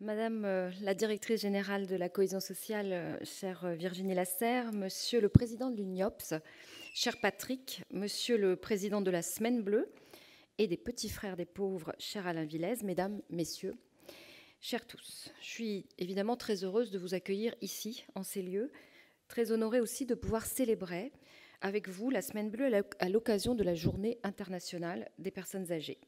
Madame la directrice générale de la cohésion sociale, chère Virginie Lasserre, monsieur le président de l'UNIOPS, cher Patrick, monsieur le président de la Semaine Bleue et des Petits Frères des Pauvres, cher Alain Villez, mesdames, messieurs, chers tous, je suis évidemment très heureuse de vous accueillir ici, en ces lieux, très honorée aussi de pouvoir célébrer avec vous la Semaine Bleue à l'occasion de la Journée internationale des personnes âgées.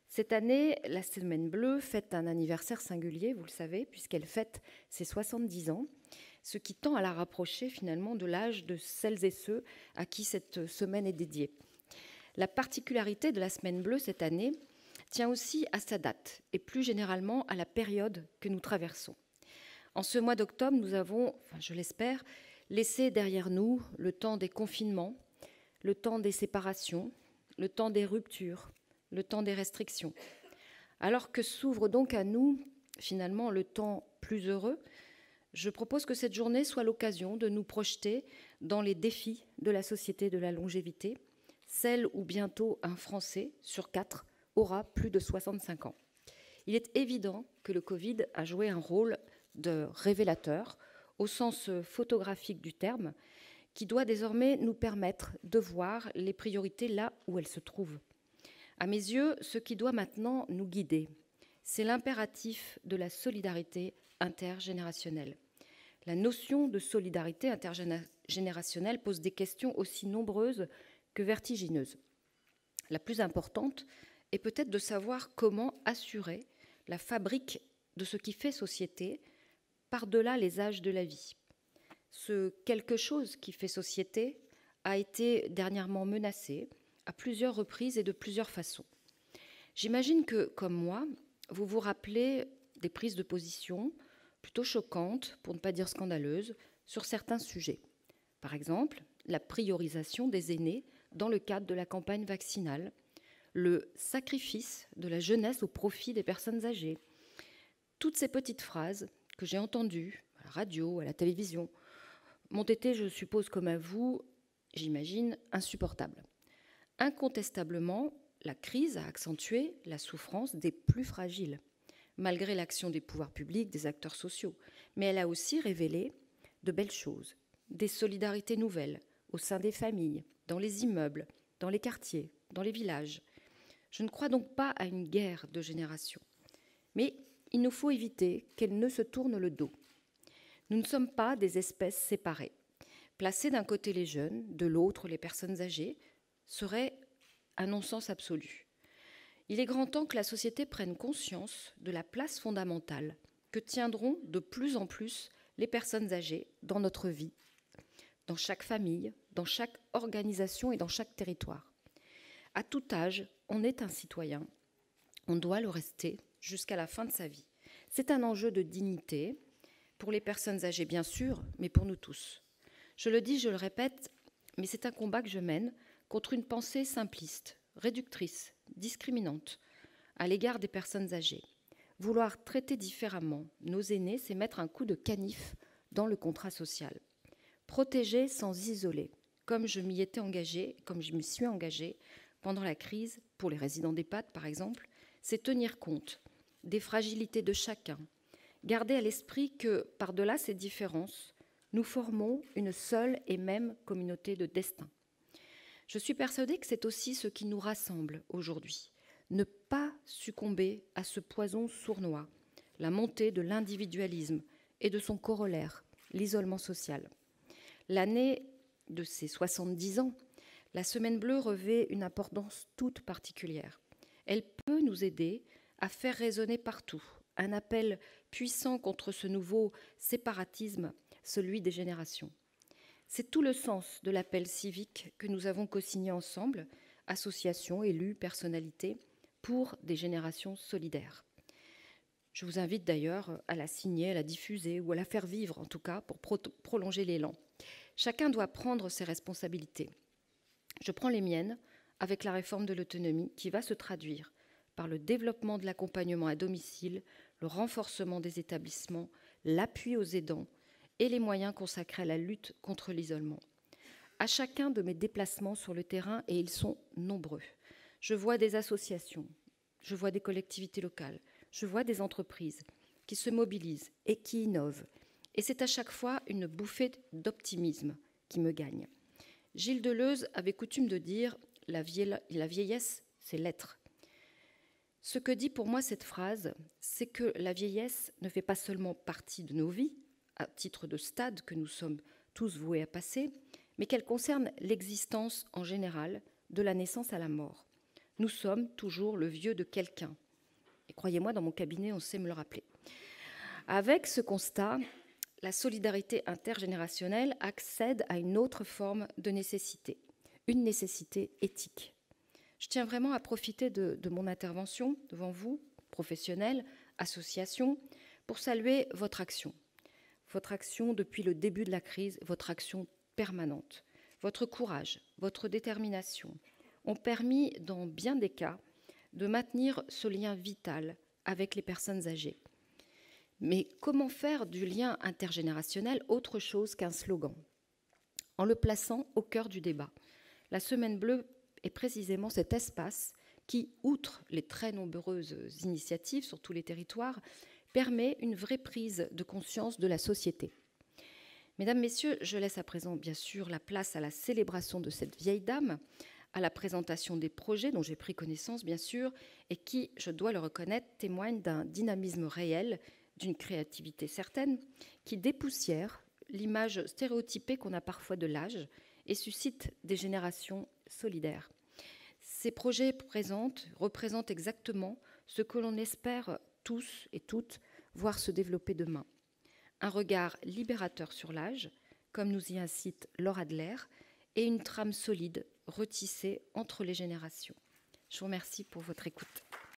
Cette année, la Semaine Bleue fête un anniversaire singulier, vous le savez, puisqu'elle fête ses 70 ans, ce qui tend à la rapprocher finalement de l'âge de celles et ceux à qui cette semaine est dédiée. La particularité de la Semaine Bleue cette année tient aussi à sa date et plus généralement à la période que nous traversons. En ce mois d'octobre, nous avons, je l'espère, laissé derrière nous le temps des confinements, le temps des séparations, le temps des ruptures, le temps des restrictions. Alors que s'ouvre donc à nous, finalement, le temps plus heureux, je propose que cette journée soit l'occasion de nous projeter dans les défis de la société de la longévité, celle où bientôt un Français sur 4 aura plus de 65 ans. Il est évident que le Covid a joué un rôle de révélateur, au sens photographique du terme, qui doit désormais nous permettre de voir les priorités là où elles se trouvent. À mes yeux, ce qui doit maintenant nous guider, c'est l'impératif de la solidarité intergénérationnelle. La notion de solidarité intergénérationnelle pose des questions aussi nombreuses que vertigineuses. La plus importante est peut-être de savoir comment assurer la fabrique de ce qui fait société par-delà les âges de la vie. Ce quelque chose qui fait société a été dernièrement menacé à plusieurs reprises et de plusieurs façons. J'imagine que, comme moi, vous vous rappelez des prises de position plutôt choquantes, pour ne pas dire scandaleuses, sur certains sujets. Par exemple, la priorisation des aînés dans le cadre de la campagne vaccinale, le sacrifice de la jeunesse au profit des personnes âgées. Toutes ces petites phrases que j'ai entendues à la radio, à la télévision, m'ont été, je suppose comme à vous, j'imagine, insupportables. Incontestablement, la crise a accentué la souffrance des plus fragiles, malgré l'action des pouvoirs publics, des acteurs sociaux. Mais elle a aussi révélé de belles choses, des solidarités nouvelles au sein des familles, dans les immeubles, dans les quartiers, dans les villages. Je ne crois donc pas à une guerre de génération. Mais il nous faut éviter qu'elle ne se tourne le dos. Nous ne sommes pas des espèces séparées. Placer d'un côté les jeunes, de l'autre les personnes âgées, serait un non-sens absolu. Il est grand temps que la société prenne conscience de la place fondamentale que tiendront de plus en plus les personnes âgées dans notre vie, dans chaque famille, dans chaque organisation et dans chaque territoire. À tout âge, on est un citoyen. On doit le rester jusqu'à la fin de sa vie. C'est un enjeu de dignité, pour les personnes âgées bien sûr, mais pour nous tous. Je le dis, je le répète, mais c'est un combat que je mène contre une pensée simpliste, réductrice, discriminante à l'égard des personnes âgées. Vouloir traiter différemment nos aînés, c'est mettre un coup de canif dans le contrat social. Protéger sans isoler, comme je m'y étais engagée, comme je me suis engagée pendant la crise, pour les résidents d'EHPAD par exemple, c'est tenir compte des fragilités de chacun, garder à l'esprit que, par-delà ces différences, nous formons une seule et même communauté de destin. Je suis persuadée que c'est aussi ce qui nous rassemble aujourd'hui. Ne pas succomber à ce poison sournois, la montée de l'individualisme et de son corollaire, l'isolement social. L'année de ses 70 ans, la Semaine Bleue revêt une importance toute particulière. Elle peut nous aider à faire résonner partout un appel puissant contre ce nouveau séparatisme, celui des générations. C'est tout le sens de l'appel civique que nous avons co-signé ensemble, associations, élus, personnalités, pour des générations solidaires. Je vous invite d'ailleurs à la signer, à la diffuser ou à la faire vivre, en tout cas, pour prolonger l'élan. Chacun doit prendre ses responsabilités. Je prends les miennes avec la réforme de l'autonomie qui va se traduire par le développement de l'accompagnement à domicile, le renforcement des établissements, l'appui aux aidants et les moyens consacrés à la lutte contre l'isolement. À chacun de mes déplacements sur le terrain, et ils sont nombreux, je vois des associations, je vois des collectivités locales, je vois des entreprises, qui se mobilisent et qui innovent. Et c'est à chaque fois une bouffée d'optimisme qui me gagne. Gilles Deleuze avait coutume de dire « la vieillesse, c'est l'être ». Ce que dit pour moi cette phrase, c'est que la vieillesse ne fait pas seulement partie de nos vies, à titre de stade que nous sommes tous voués à passer, mais qu'elle concerne l'existence en général, de la naissance à la mort. Nous sommes toujours le vieux de quelqu'un. Et croyez-moi, dans mon cabinet, on sait me le rappeler. Avec ce constat, la solidarité intergénérationnelle accède à une autre forme de nécessité, une nécessité éthique. Je tiens vraiment à profiter de mon intervention devant vous, professionnels, associations, pour saluer votre action depuis le début de la crise, votre action permanente. Votre courage, votre détermination ont permis, dans bien des cas, de maintenir ce lien vital avec les personnes âgées. Mais comment faire du lien intergénérationnel autre chose qu'un slogan? En le plaçant au cœur du débat. La Semaine bleue est précisément cet espace qui, outre les très nombreuses initiatives sur tous les territoires, permet une vraie prise de conscience de la société. Mesdames, Messieurs, je laisse à présent, bien sûr, la place à la célébration de cette vieille dame, à la présentation des projets dont j'ai pris connaissance, bien sûr, et qui, je dois le reconnaître, témoignent d'un dynamisme réel, d'une créativité certaine, qui dépoussière l'image stéréotypée qu'on a parfois de l'âge et suscite des générations solidaires. Ces projets représentent exactement ce que l'on espère tous et toutes voir se développer demain. Un regard libérateur sur l'âge, comme nous y incite Laura Adler, et une trame solide retissée entre les générations. Je vous remercie pour votre écoute.